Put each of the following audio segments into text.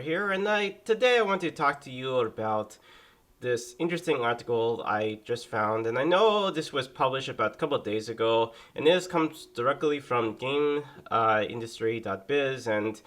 here, and today I want to talk to you about this interesting article I just found, and I know this was published about a couple of days ago, and this comes directly from GameIndustry.biz, and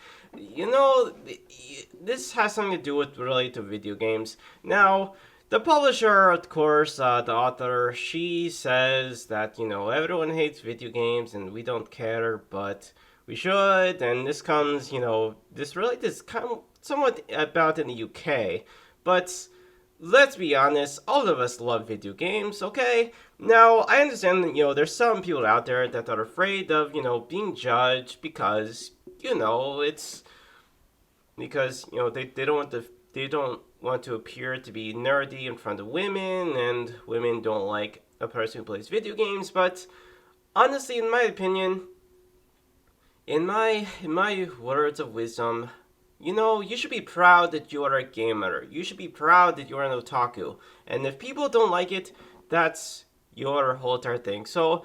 this has something to do with related to video games. Now, the publisher, of course, the author, she says that everyone hates video games and we don't care, but we should. And this comes, this kind of somewhat about in the UK, but let's be honest, all of us love video games, okay? Now, I understand that, there's some people out there that are afraid of, being judged because, it's because, they don't want to appear to be nerdy in front of women, and women don't like a person who plays video games, but honestly, in my opinion, in my words of wisdom, you should be proud that you are a gamer. You should be proud that you are an otaku. And if people don't like it, that's your whole entire thing. So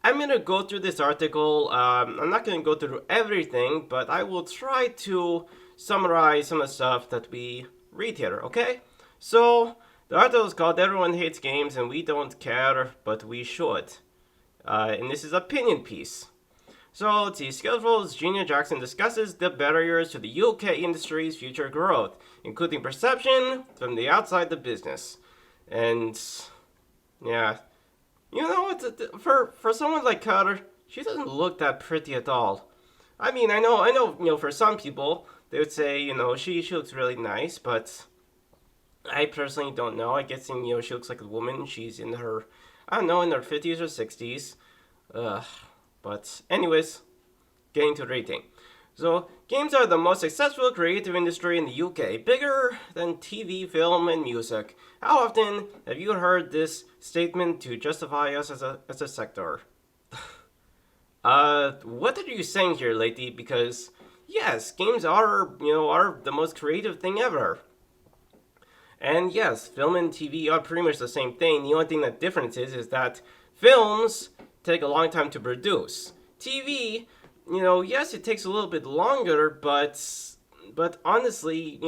I'm going to go through this article. I'm not going to go through everything, but I will try to summarize some of the stuff that we read here, okay? So the article is called Everyone Hates Games and We Don't Care, But We Should. And this is an opinion piece. So let's see, Skillful's Gina Jackson discusses the barriers to the UK industry's future growth, including perception from the outside the business. And yeah, for someone like her, she doesn't look that pretty at all. I mean, I know, for some people they would say, she looks really nice, but I personally don't know. I guess, she looks like a woman. She's in her, I don't know, in her 50s or 60s. But anyways, getting to rating. So, games are the most successful creative industry in the UK, bigger than TV, film, and music. How often have you heard this statement to justify us as a sector? What are you saying here, lady? Because, yes, games are the most creative thing ever. And yes, film and TV are pretty much the same thing. The only thing that difference is that films take a long time to produce. TV, yes, it takes a little bit longer, but honestly,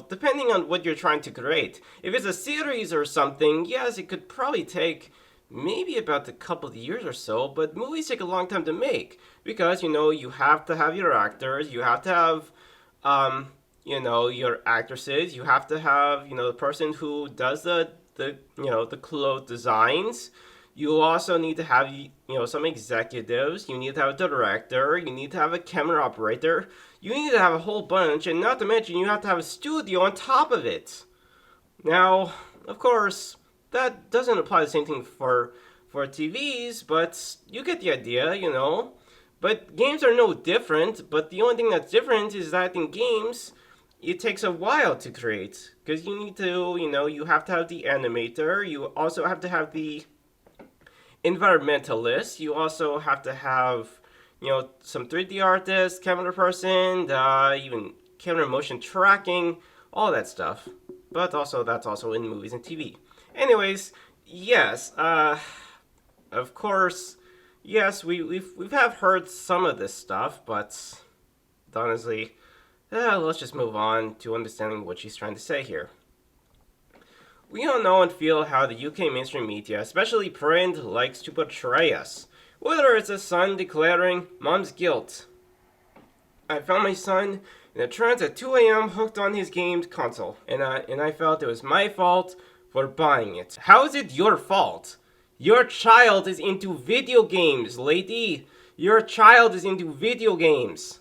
depending on what you're trying to create. If it's a series or something, yes, it could probably take maybe about a couple of years or so, but movies take a long time to make because, you have to have your actors, you have to have, your actresses, you have to have, the person who does the clothes designs. You also need to have, some executives. You need to have a director. You need to have a camera operator. You need to have a whole bunch, and not to mention you have to have a studio on top of it. Now, of course, that doesn't apply the same thing for TVs, but you get the idea, But games are no different, but the only thing that's different is that in games, it takes a while to create. Because you need to, you have to have the animator. You also have to have the environmentalist. You also have to have, some 3D artists, camera person, even camera motion tracking, all that stuff. But also, that's also in movies and TV. Anyways, yes, of course, yes, we've have heard some of this stuff, but honestly, let's just move on to understanding what she's trying to say here. We all know and feel how the UK mainstream media, especially print, likes to portray us. Whether it's a son declaring mom's guilt. I found my son in a trance at 2 a.m. hooked on his games console, and I felt it was my fault for buying it. How is it your fault? Your child is into video games, lady. Your child is into video games.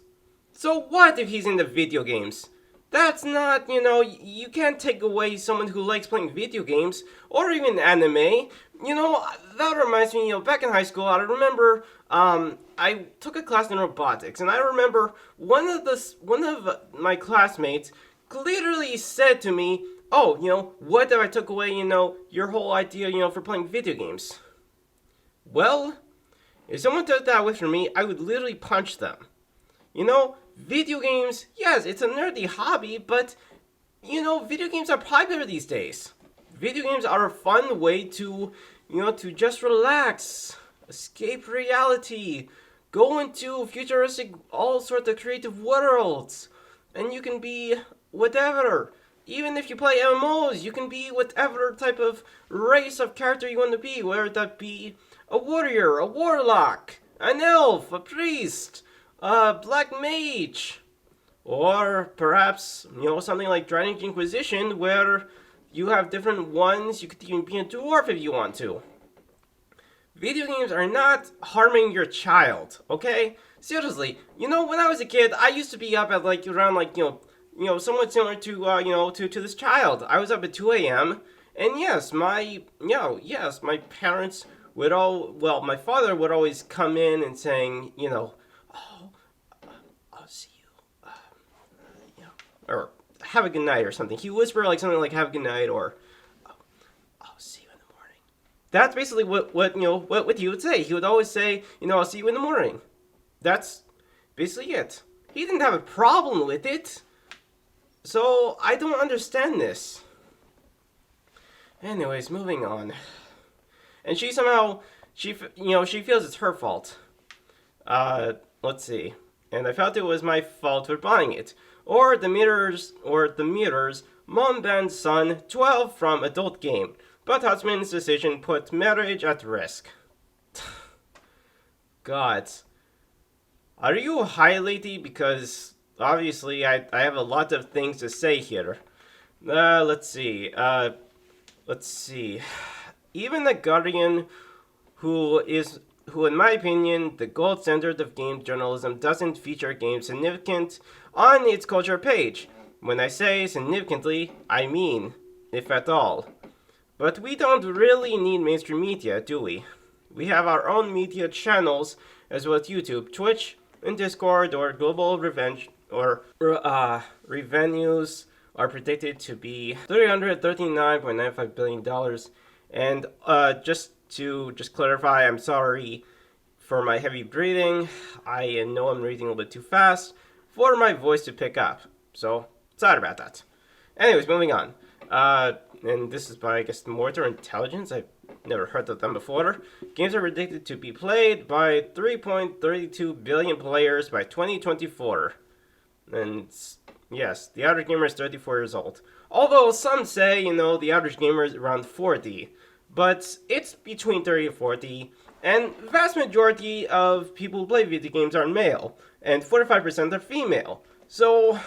So what if he's into video games? That's not, you can't take away someone who likes playing video games or even anime. That reminds me, back in high school, I remember I took a class in robotics, and I remember one of my classmates literally said to me, "Oh, what if I took away, your whole idea, for playing video games?" Well, if someone took that away from me, I would literally punch them. Video games, yes, it's a nerdy hobby, but, video games are popular these days. Video games are a fun way to, to just relax, escape reality, go into futuristic, all sorts of creative worlds. And you can be whatever. Even if you play MMOs, you can be whatever type of race of character you want to be, whether that be a warrior, a warlock, an elf, a priest, a black mage, or perhaps, something like Dragon Age Inquisition, where you have different ones. You could even be a dwarf if you want to. Video games are not harming your child, okay? Seriously, when I was a kid, I used to be up at around somewhat similar to to this child. I was up at 2 a.m. and yes, my parents would my father would always come in and saying, oh, I'll see you, or have a good night or something. He would whisper something like have a good night or I'll see you in the morning. That's basically what he would say. He would always say, I'll see you in the morning. That's basically it. He didn't have a problem with it. So I don't understand this. Anyways, moving on. And she somehow she feels it's her fault. Let's see. And I felt it was my fault for buying it. Or the meters mom banned son 12 from adult game. But husband's decision put marriage at risk. God. Are you highlighty? Because obviously I have a lot of things to say here. Let's see. Even the Guardian, who in my opinion, the gold standard of game journalism, doesn't feature games significant on its culture page. When I say significantly, I mean, if at all. But we don't really need mainstream media, do we? We have our own media channels, as well as YouTube, Twitch, and Discord, or global revenues are predicted to be $339.95 billion. And just to clarify, I'm sorry for my heavy breathing. I know I'm reading a little bit too fast for my voice to pick up. So, sorry about that. Anyways, moving on. And this is by, I guess, Mortar Intelligence. I've never heard of them before. Games are predicted to be played by 3.32 billion players by 2024. And yes, the average gamer is 34 years old. Although some say, the average gamer is around 40. But it's between 30 and 40. And the vast majority of people who play video games are male. And 45% are female. So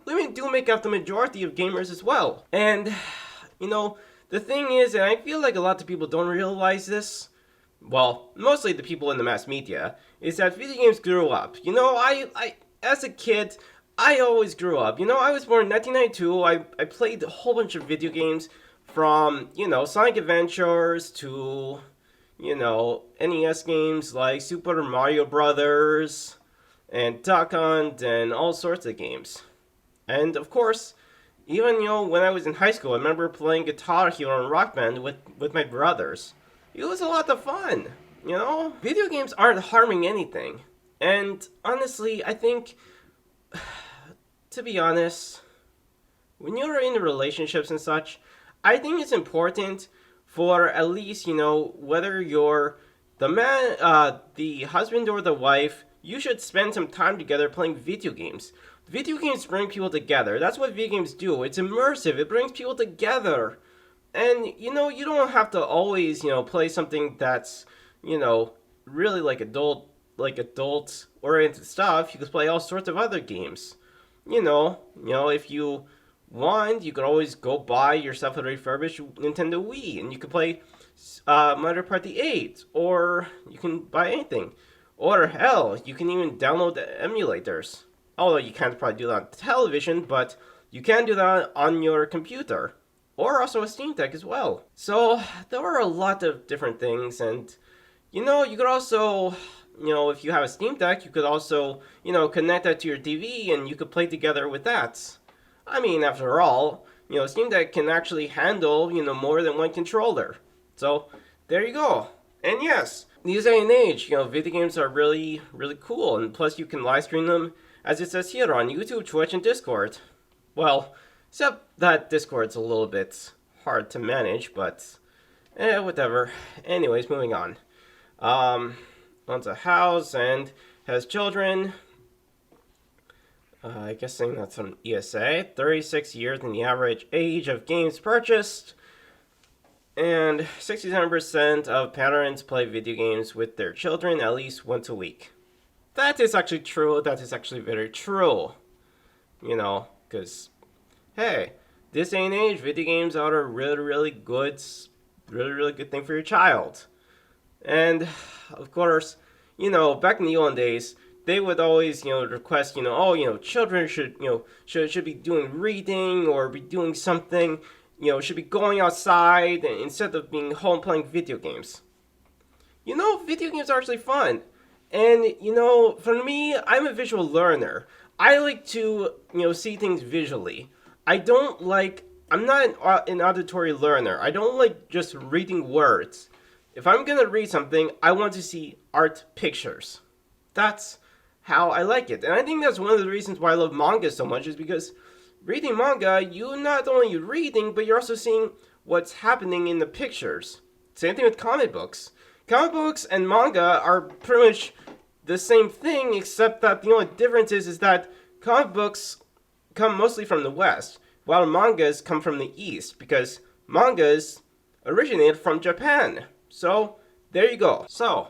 women do make up the majority of gamers as well. And, the thing is, and I feel like a lot of people don't realize this, well, mostly the people in the mass media, is that video games grew up. I as a kid, I always grew up. I was born in 1992. I played a whole bunch of video games from, Sonic Adventures to, NES games like Super Mario Brothers and Duck Hunt and all sorts of games. And of course, even, when I was in high school, I remember playing Guitar Hero and Rock Band with my brothers. It was a lot of fun, Video games aren't harming anything. And honestly, I think, to be honest, when you're in relationships and such, I think it's important for at least, whether you're the man, the husband or the wife, you should spend some time together playing video games. Video games bring people together. That's what video games do. It's immersive. It brings people together. And, you don't have to always, play something that's, really like adult-oriented stuff. You can play all sorts of other games. If you want, you can always go buy yourself a refurbished Nintendo Wii, and you can play Mario Party 8, or you can buy anything. Or hell, you can even download the emulators. Although you can't probably do that on television, but you can do that on your computer. Or also a Steam Deck as well. So, there are a lot of different things, and, you could also, if you have a Steam Deck, you could also, connect that to your TV, and you could play together with that. I mean, after all, Steam Deck can actually handle, more than one controller. So, there you go. And yes, these day and age, video games are really, really cool, and plus you can live stream them, as it says here, on YouTube, Twitch, and Discord. Well, except that Discord's a little bit hard to manage, but whatever. Anyways, moving on. Owns a house and has children. I guess saying that's from ESA. 36 years in the average age of games purchased. And 67% of parents play video games with their children at least once a week. That is actually true. That is actually very true. Because, hey, this day and age, video games are a really good thing for your child. And, of course, back in the olden days, they would always, request, children should be doing reading or be doing something, should be going outside instead of being home playing video games. Video games are actually fun. And, for me, I'm a visual learner. I like to, see things visually. I'm not an auditory learner. I don't like just reading words. If I'm gonna read something, I want to see art pictures. That's how I like it. And I think that's one of the reasons why I love manga so much, is because reading manga, you're not only reading, but you're also seeing what's happening in the pictures. Same thing with comic books. Comic books and manga are pretty much the same thing, except that the only difference is that comic books come mostly from the West, while mangas come from the East, because mangas originated from Japan. So, there you go. So,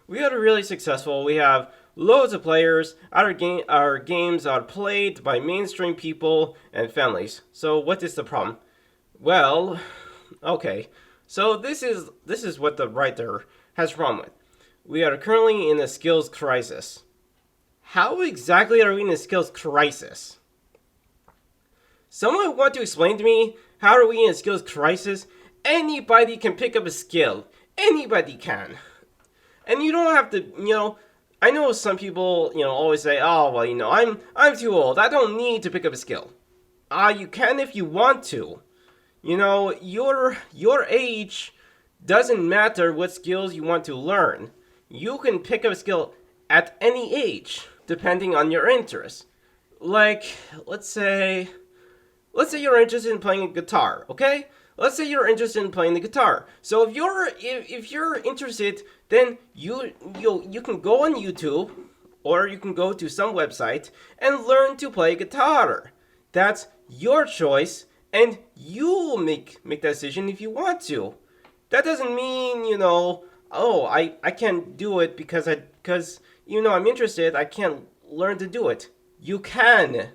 we are really successful. We have loads of players. Our games are played by mainstream people and families. So, what is the problem? Well, okay. So, this is what the writer has a problem with. We are currently in a skills crisis. How exactly are we in a skills crisis? Someone want to explain to me, how are we in a skills crisis? Anybody can pick up a skill. Anybody can. And you don't have to, I know some people, always say, oh, well, I'm too old. I don't need to pick up a skill. You can if you want to. Your age doesn't matter what skills you want to learn. You can pick up a skill at any age, depending on your interest. Like, let's say you're interested in playing a guitar, okay? Let's say you're interested in playing the guitar. So if you're interested, then you can go on YouTube, or you can go to some website and learn to play guitar. That's your choice, and you'll make that decision if you want to. That doesn't mean, I can't do it because I'm interested, I can't learn to do it. You can,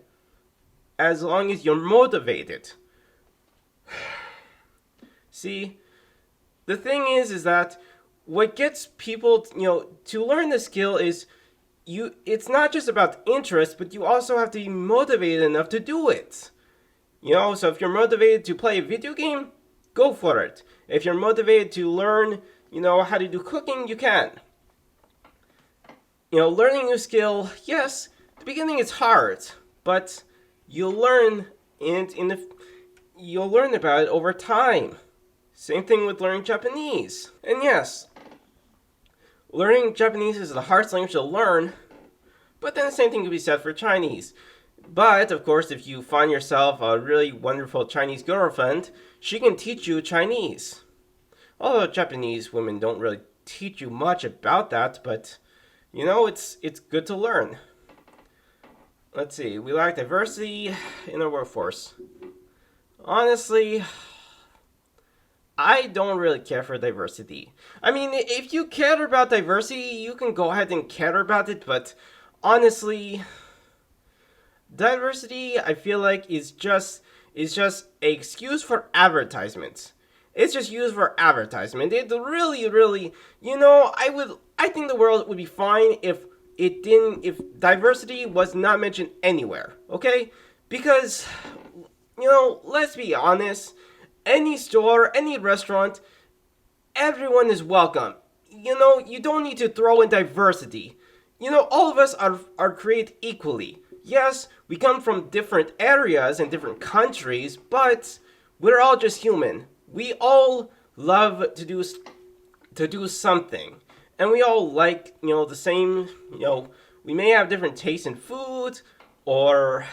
as long as you're motivated. See, the thing is that what gets people, to learn the skill is it's not just about interest, but you also have to be motivated enough to do it. So if you're motivated to play a video game, go for it. If you're motivated to learn, how to do cooking, you can. Learning a new skill, yes, the beginning is hard, but you'll learn you'll learn about it over time. Same thing with learning Japanese. And yes, learning Japanese is the hardest language to learn, but then the same thing can be said for Chinese. But, of course, if you find yourself a really wonderful Chinese girlfriend, she can teach you Chinese. Although Japanese women don't really teach you much about that, but, it's good to learn. Let's see, we lack diversity in our workforce. Honestly, I don't really care for diversity. I mean, if you care about diversity, you can go ahead and care about it, but honestly, diversity, I feel like, is just an excuse for advertisements. It's just used for advertisement. It really, I think the world would be fine if diversity was not mentioned anywhere, okay? Because, let's be honest, any store, any restaurant, everyone is welcome. You don't need to throw in diversity. All of us are created equally. Yes, we come from different areas and different countries, but we're all just human. We all love to do something. And we all like, the same, we may have different tastes in food or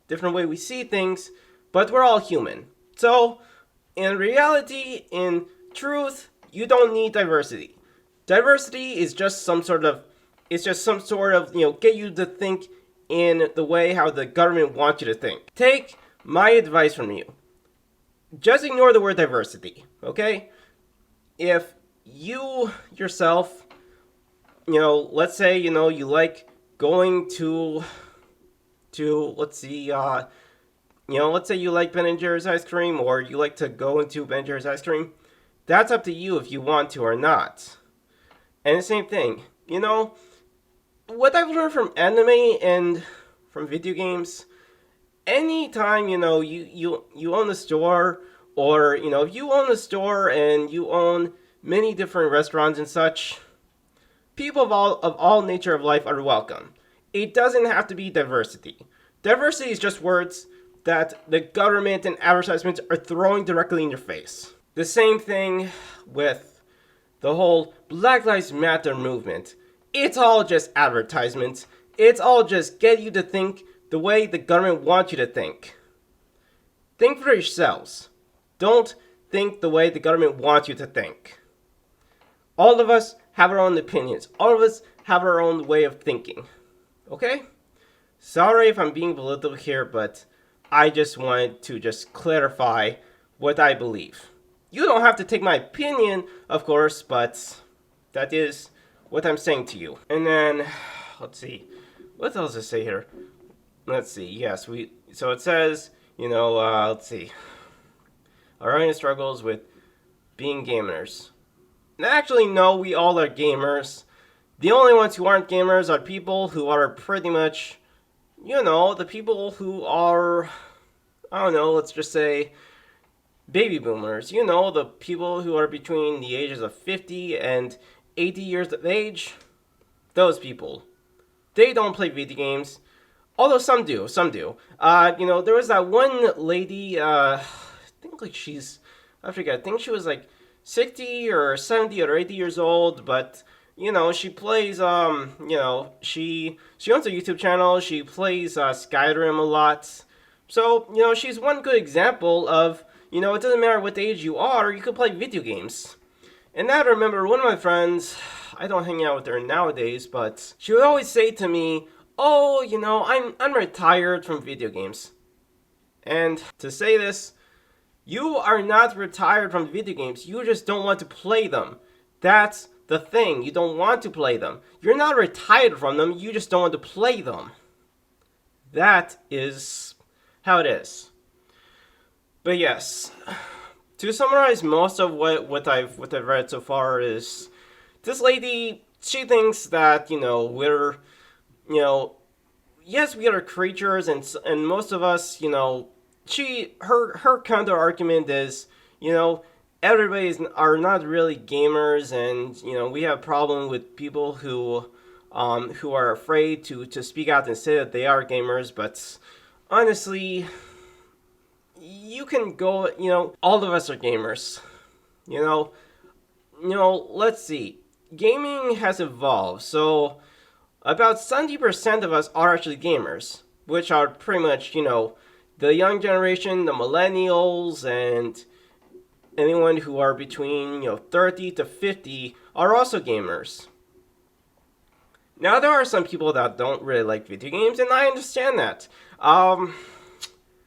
different way we see things, but we're all human. So, in reality, in truth, you don't need diversity. Diversity is just some sort of, get you to think in the way how the government wants you to think. Take my advice from you. Just ignore the word diversity, okay? If you yourself, let's say, you like going to let's see, let's say you like Ben & Jerry's ice cream, or you like to go into Ben & Jerry's ice cream. That's up to you if you want to or not. And the same thing, what I've learned from anime and from video games, anytime, you own a store, or, if you own a store and you own many different restaurants and such, people of all nature of life are welcome. It doesn't have to be diversity. Diversity is just words that the government and advertisements are throwing directly in your face. The same thing with the whole Black Lives Matter movement. It's all just advertisements. It's all just get you to think the way the government wants you to think. Think for yourselves. Don't think the way the government wants you to think. All of us have our own opinions. All of us have our own way of thinking. Okay? Sorry if I'm being political here, but I just wanted to just clarify what I believe. You don't have to take my opinion, of course, but that is what I'm saying to you. And then, let's see. What else does it say here? Let's see. Yes, so it says, let's see. Our own struggles with being gamers. Actually, no, we all are gamers. The only ones who aren't gamers are people who are pretty much, the people who are, let's just say, baby boomers. The people who are between the ages of 50 and 80 years of age. Those people. They don't play video games. Although some do. There was that one lady, I think she was like 60 or 70 or 80 years old, but she plays she owns a YouTube channel. She plays Skyrim a lot. So, she's one good example of, it doesn't matter what age you are, you can play video games. And I remember one of my friends, I don't hang out with her nowadays, but she would always say to me, "Oh, I'm retired from video games." And to say this, you are not retired from video games. You just don't want to play them. That's the thing. You don't want to play them. You're not retired from them. You just don't want to play them. That is how it is. But yes, to summarize most of what I've read so far is this lady. She thinks that we're yes, we are creatures, and most of us her counter argument is, everybody are not really gamers, and we have a problem with people who are afraid to speak out and say that they are gamers. But honestly, you can go, all of us are gamers. Let's see. Gaming has evolved, so about 70% of us are actually gamers, which are pretty much, the young generation, the millennials, and anyone who are between, 30 to 50 are also gamers. Now, there are some people that don't really like video games, and I understand that.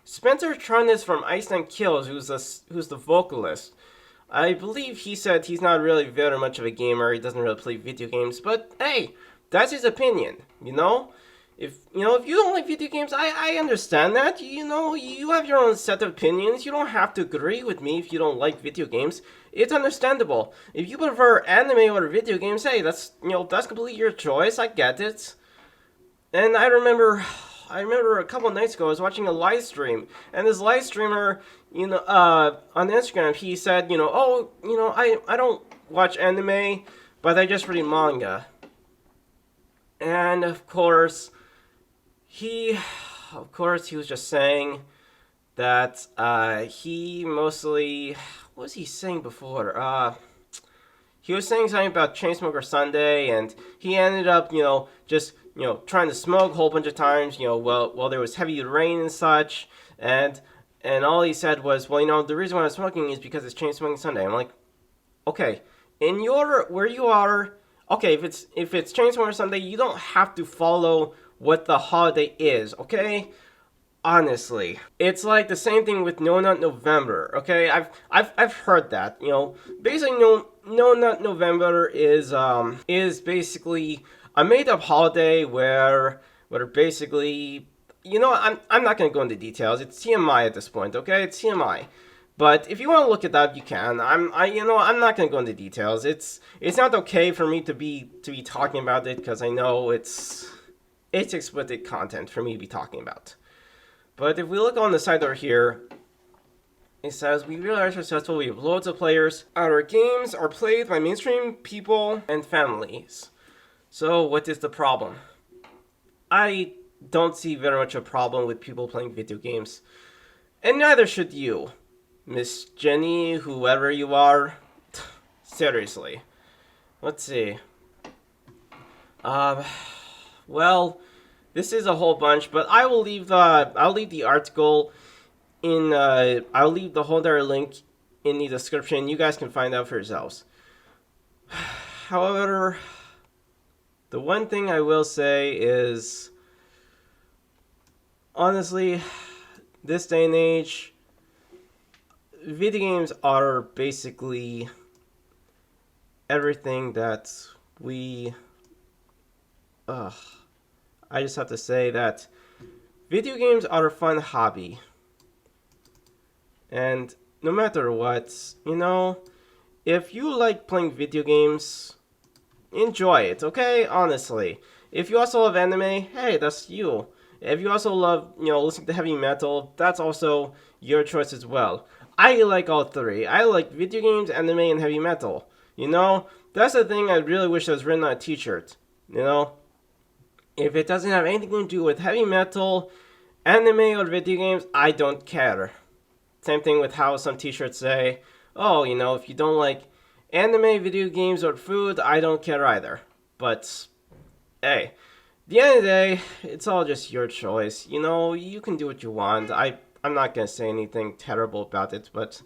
Spencer Trunnis from Iceland Kills, who's the vocalist, I believe he said he's not really very much of a gamer, he doesn't really play video games, but hey, that's his opinion, If you don't like video games, I understand that. You have your own set of opinions. You don't have to agree with me if you don't like video games. It's understandable. If you prefer anime or video games, hey, that's completely your choice. I get it. And I remember a couple of nights ago, I was watching a live stream, and this live streamer, on Instagram, he said, I don't watch anime, but I just read manga. And of course, he was just saying that he mostly, what was he saying before? He was saying something about Chainsmoker Sunday, and he ended up, just trying to smoke a whole bunch of times, while there was heavy rain and such, and all he said was, well, the reason why I'm smoking is because it's Chainsmoking Sunday. I'm like, okay, where you are. Okay, if it's Chainsmoker Sunday, you don't have to follow what the holiday is, okay? Honestly, it's like the same thing with No Nut November. Okay, I've heard that. Basically, No Nut November is basically a made up holiday where basically, I'm not gonna go into details. It's TMI at this point. Okay, it's TMI. But if you want to look it up, you can. I'm not gonna go into details. It's not okay for me to be talking about it because I know it's explicit content for me to be talking about. But if we look on the side over here, it says, we really are successful. We have loads of players. Our games are played by mainstream people and families. So what is the problem? I don't see very much a problem with people playing video games. And neither should you, Miss Jenny, whoever you are. Seriously. Let's see. Well, this is a whole bunch, but I'll leave the article in I'll leave the whole entire link in the description. You guys can find out for yourselves. However, the one thing I will say is, honestly, this day and age, video games are basically everything that we I just have to say that video games are a fun hobby. And no matter what, if you like playing video games, enjoy it, okay? Honestly. If you also love anime, hey, that's you. If you also love, listening to heavy metal, that's also your choice as well. I like all three. I like video games, anime, and heavy metal. That's the thing I really wish was written on a t-shirt. If it doesn't have anything to do with heavy metal, anime, or video games, I don't care. Same thing with how some t-shirts say, oh, if you don't like anime, video games, or food, I don't care either. But, hey, at the end of the day, it's all just your choice. You can do what you want. I'm not going to say anything terrible about it, but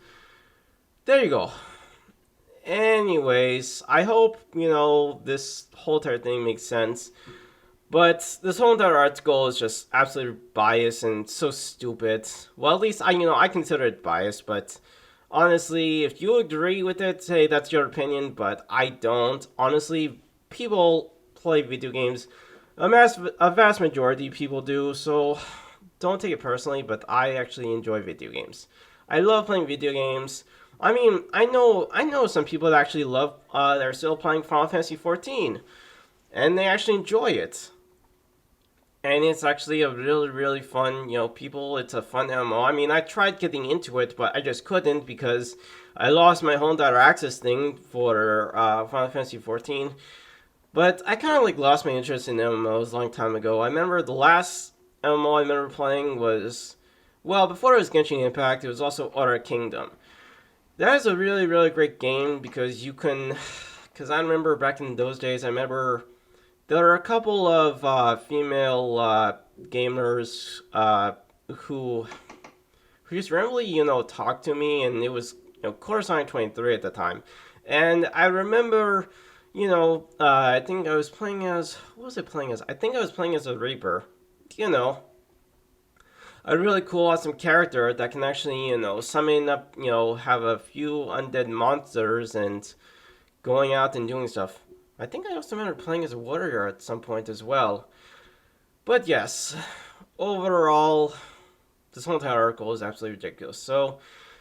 there you go. Anyways, I hope, this whole entire thing makes sense. But this whole entire article is just absolutely biased and so stupid. Well, at least I consider it biased, but honestly, if you agree with it, hey, that's your opinion, but I don't. Honestly, people play video games. A vast majority of people do, so don't take it personally, but I actually enjoy video games. I love playing video games. I mean, I know some people that actually love, they're still playing Final Fantasy 14, and they actually enjoy it. And it's actually a really, really fun, it's a fun MMO. I mean, I tried getting into it, but I just couldn't because I lost my whole entire access thing for Final Fantasy 14. But I kind of lost my interest in MMOs a long time ago. I remember the last MMO I remember playing was, well, before it was Genshin Impact, it was also Outer Kingdom. That is a really, really great game because because I remember back in those days, there are a couple of female gamers who just randomly, talked to me, and it was, Coruscant 23 at the time. And I remember, I think I was playing as, what was I playing as? I think I was playing as a Reaper. A really cool, awesome character that can actually, summon up, have a few undead monsters and going out and doing stuff. I think I also remember playing as a warrior at some point as well. But yes, overall, this whole entire article is absolutely ridiculous. So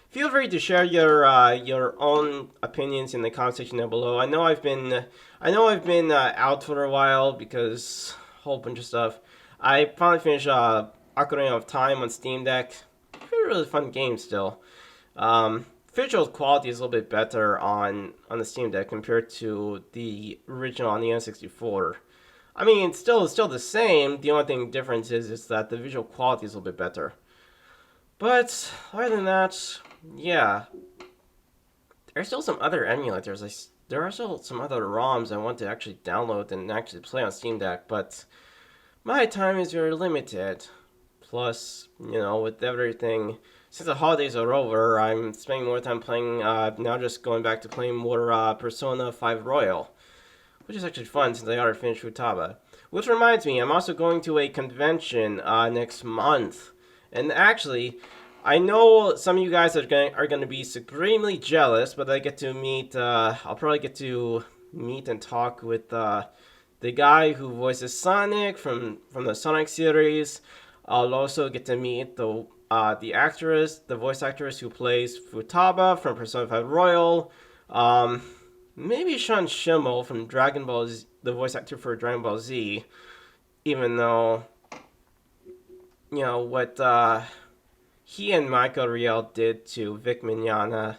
feel free to share your own opinions in the comment section down below. I know I've been out for a while because a whole bunch of stuff. I finally finished Ocarina of Time on Steam Deck. Really fun game still. Visual quality is a little bit better on the Steam Deck compared to the original on the N64. I mean, it's still the same. The only thing difference is that the visual quality is a little bit better. But other than that, yeah, there's still some other emulators. There are still some other ROMs I want to actually download and actually play on Steam Deck, but my time is very limited. Plus, with everything, since the holidays are over, I'm spending more time playing, now just going back to playing more Persona 5 Royal, which is actually fun since I already finished Futaba. Which reminds me, I'm also going to a convention next month. And actually, I know some of you guys are going to be supremely jealous, but I get to meet, I'll probably get to meet and talk with the guy who voices Sonic from the Sonic series. I'll also get to meet the actress, the voice actress who plays Futaba from Persona 5 Royal. Um, Maybe Sean Schimmel from Dragon Ball Z, the voice actor for Dragon Ball Z. Even though, what he and Michael Riel did to Vic Mignogna.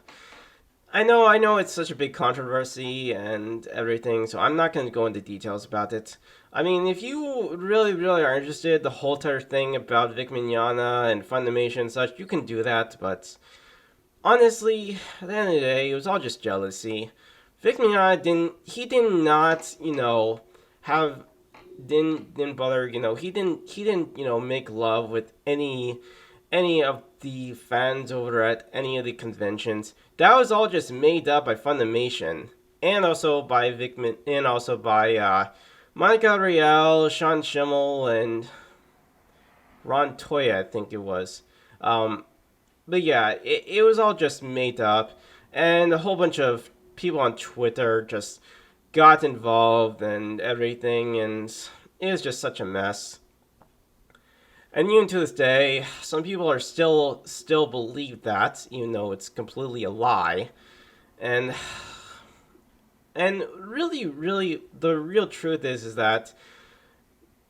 I know it's such a big controversy and everything, so I'm not going to go into details about it. I mean, if you really, really are interested, the whole entire thing about Vic Mignogna and Funimation and such, you can do that, but honestly, at the end of the day, it was all just jealousy. Vic Mignogna did not, have, didn't bother, he didn't, make love with any of the fans over at any of the conventions. That was all just made up by Funimation, and also by and also by Monica Riel, Sean Schimmel, and Ron Toya, I think it was. But yeah, it was all just made up, and a whole bunch of people on Twitter just got involved and everything, and it was just such a mess. And even to this day, some people are still believe that, even though it's completely a lie. And really, really, the real truth is that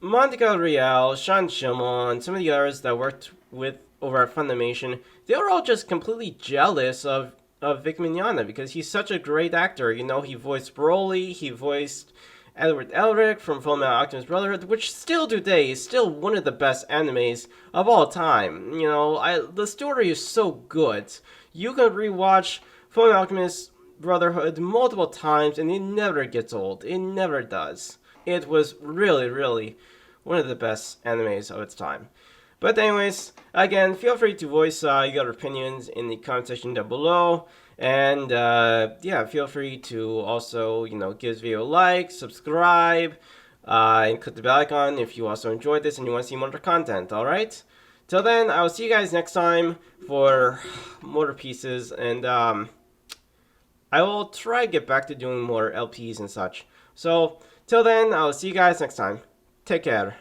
Monica Riel, Sean Schimmel, and some of the others that worked with over at Funimation, they were all just completely jealous of Vic Mignogna because he's such a great actor. He voiced Broly, he voiced Edward Elric from Fullmetal Alchemist Brotherhood, which still today is still one of the best animes of all time. The story is so good. You can rewatch Fullmetal Alchemist Brotherhood multiple times and it never gets old. It never does. It was really, really one of the best animes of its time. But anyways, again, feel free to voice your opinions in the comment section down below. And yeah, feel free to also, give this video a like, subscribe, and click the bell icon if you also enjoyed this and you want to see more content, alright? Till then, I will see you guys next time for more pieces, and I will try to get back to doing more LPs and such. So, till then, I will see you guys next time. Take care.